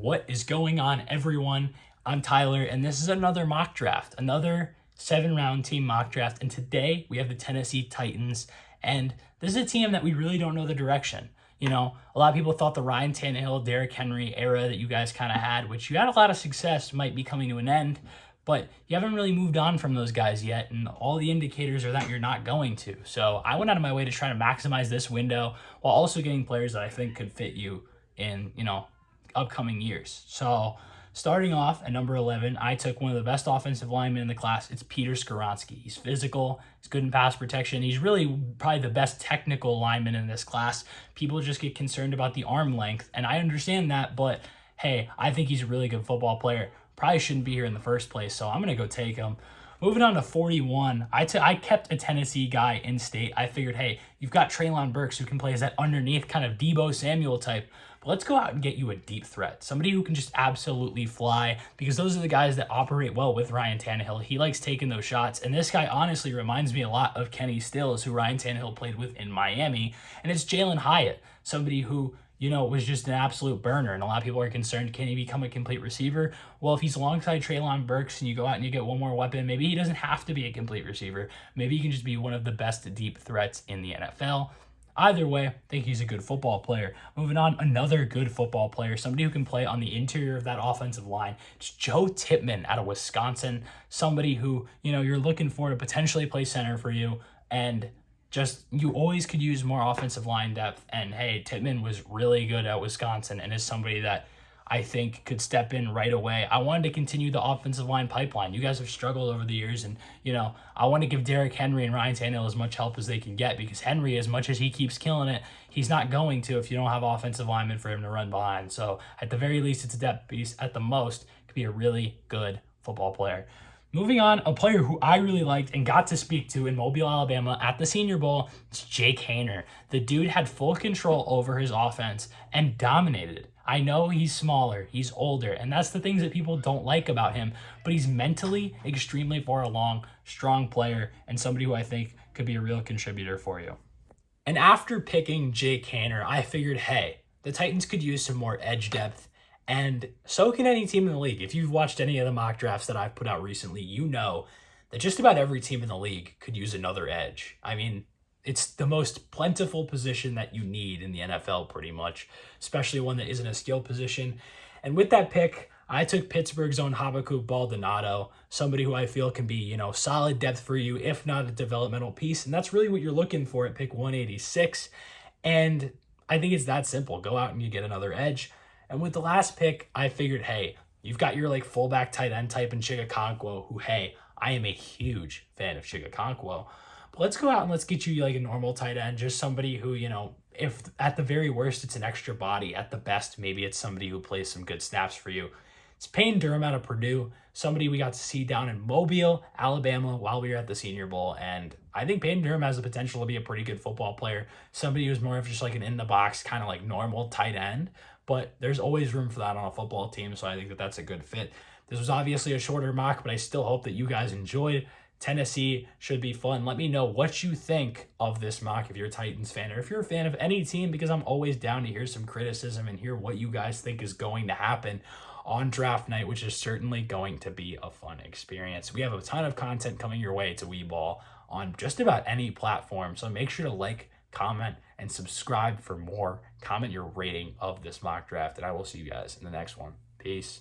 What is going on, everyone? I'm Tyler, and this is another mock draft, another 7-round team mock draft. And today we have the Tennessee Titans, and this is a team that we really don't know the direction. You know, a lot of people thought the Ryan Tannehill, Derrick Henry era that you guys kind of had, which you had a lot of success, might be coming to an end, but you haven't really moved on from those guys yet, and all the indicators are that you're not going to. So I went out of my way to try to maximize this window while also getting players that I think could fit you in, upcoming years. So starting off at number 11, I took one of the best offensive linemen in the class. It's Peter Skoronski. He's physical. He's good in pass protection. He's really probably the best technical lineman in this class. People just get concerned about the arm length, and I understand that, but hey, I think he's a really good football player. Probably shouldn't be here in the first place, so I'm going to go take him. Moving on to 41, I kept a Tennessee guy in state. I figured, hey, you've got Treylon Burks who can play as that underneath kind of Deebo Samuel type. But let's go out and get you a deep threat. Somebody who can just absolutely fly, because those are the guys that operate well with Ryan Tannehill. He likes taking those shots. And this guy honestly reminds me a lot of Kenny Stills, who Ryan Tannehill played with in Miami. And it's Jalen Hyatt, somebody who was just an absolute burner. And a lot of people are concerned, can he become a complete receiver? Well, if he's alongside Treylon Burks and you go out and you get one more weapon, maybe he doesn't have to be a complete receiver. Maybe he can just be one of the best deep threats in the NFL. Either way, I think he's a good football player. Moving on, another good football player, somebody who can play on the interior of that offensive line. It's Joe Tippmann out of Wisconsin, somebody who, you're looking for to potentially play center for you, and just you always could use more offensive line depth. And hey, Tippmann was really good at Wisconsin and is somebody that I think could step in right away. I wanted to continue the offensive line pipeline. You guys have struggled over the years, and I want to give Derrick Henry and Ryan Tannehill as much help as they can get, because Henry, as much as he keeps killing it, he's not going to if you don't have offensive linemen for him to run behind. So at the very least, it's a depth piece. At the most, it could be a really good football player. Moving on, a player who I really liked and got to speak to in Mobile, Alabama at the Senior Bowl, it's Jake Haener. The dude had full control over his offense and dominated. I know he's smaller, he's older, and that's the things that people don't like about him, but he's mentally extremely far along, strong player, and somebody who I think could be a real contributor for you. And after picking Jake Haener, I figured, hey, the Titans could use some more edge depth, and so can any team in the league. If you've watched any of the mock drafts that I've put out recently, you know that just about every team in the league could use another edge. I mean, it's the most plentiful position that you need in the NFL, pretty much, especially one that isn't a skill position. And with that pick, I took Pittsburgh's own Habakkuk Baldonado, somebody who I feel can be, solid depth for you, if not a developmental piece. And that's really what you're looking for at pick 186. And I think it's that simple. Go out and you get another edge. And with the last pick, I figured, hey, you've got your fullback tight end type in Chigakonkwo, who, hey, I am a huge fan of Chigakonkwo. But let's go out and let's get you a normal tight end, just somebody who, if at the very worst it's an extra body, at the best maybe it's somebody who plays some good snaps for you. It's Payne Durham out of Purdue, somebody we got to see down in Mobile, Alabama while we were at the Senior Bowl. And I think Payne Durham has the potential to be a pretty good football player, somebody who's more of just an in-the-box kind of normal tight end. But there's always room for that on a football team, so I think that that's a good fit. This was obviously a shorter mock, but I still hope that you guys enjoyed. Tennessee should be fun. Let me know what you think of this mock if you're a Titans fan, or if you're a fan of any team, because I'm always down to hear some criticism and hear what you guys think is going to happen on draft night, which is certainly going to be a fun experience. We have a ton of content coming your way to Weeball on just about any platform, so make sure to like, comment, and subscribe for more. Comment your rating of this mock draft, and I will see you guys in the next one. Peace.